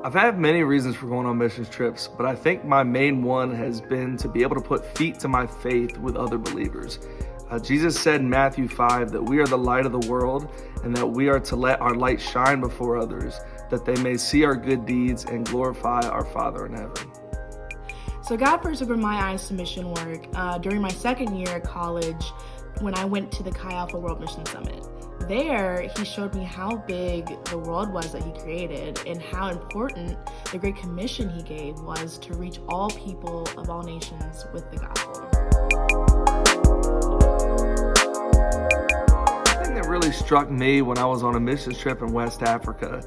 I've had many reasons for going on missions trips, but I think my main one has been to be able to put feet to my faith with other believers. Jesus said in Matthew 5 that we are the light of the world and that we are to let our light shine before others, that they may see our good deeds and glorify our Father in heaven. So God first opened my eyes to mission work during my second year at college when I went to the Chi Alpha World Mission Summit. There, he showed me how big the world was that he created and how important the Great Commission he gave was to reach all people of all nations with the gospel. The thing that really struck me when I was on a missions trip in West Africa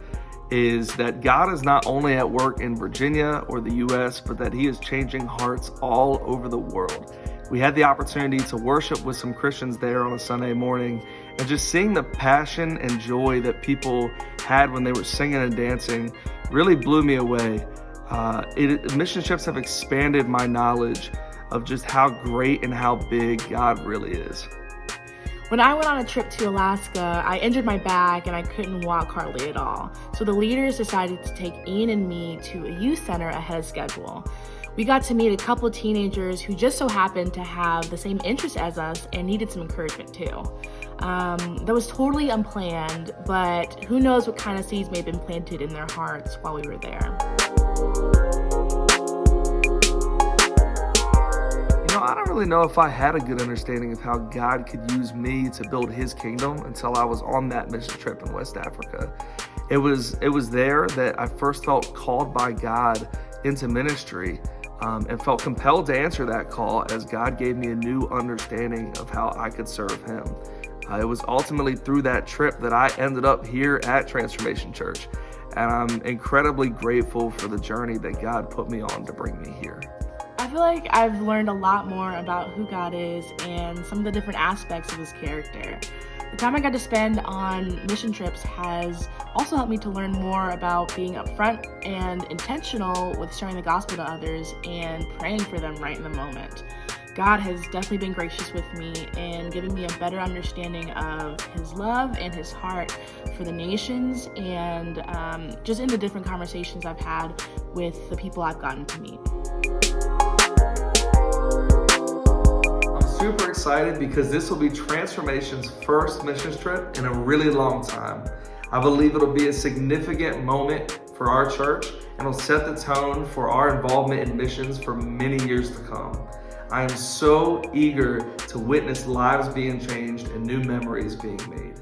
is that God is not only at work in Virginia or the U.S., but that he is changing hearts all over the world. We had the opportunity to worship with some Christians there on a Sunday morning, and just seeing the passion and joy that people had when they were singing and dancing really blew me away. Mission trips have expanded my knowledge of just how great and how big God really is. When I went on a trip to Alaska, I injured my back and I couldn't walk hardly at all. So the leaders decided to take Ian and me to a youth center ahead of schedule. We got to meet a couple of teenagers who just so happened to have the same interests as us and needed some encouragement too. That was totally unplanned, but who knows what kind of seeds may have been planted in their hearts while we were there. I don't really know if I had a good understanding of how God could use me to build his kingdom until I was on that mission trip in West Africa. It was there that I first felt called by God into ministry, and felt compelled to answer that call as God gave me a new understanding of how I could serve him. It was ultimately through that trip that I ended up here at Transformation Church, and I'm incredibly grateful for the journey that God put me on to bring me here. I feel like I've learned a lot more about who God is and some of the different aspects of his character. The time I got to spend on mission trips has also helped me to learn more about being upfront and intentional with sharing the gospel to others and praying for them right in the moment. God has definitely been gracious with me and given me a better understanding of his love and his heart for the nations, and just in the different conversations I've had with the people I've gotten to meet. Super excited because this will be Transformation's first missions trip in a really long time. I believe it'll be a significant moment for our church and it'll set the tone for our involvement in missions for many years to come. I am so eager to witness lives being changed and new memories being made.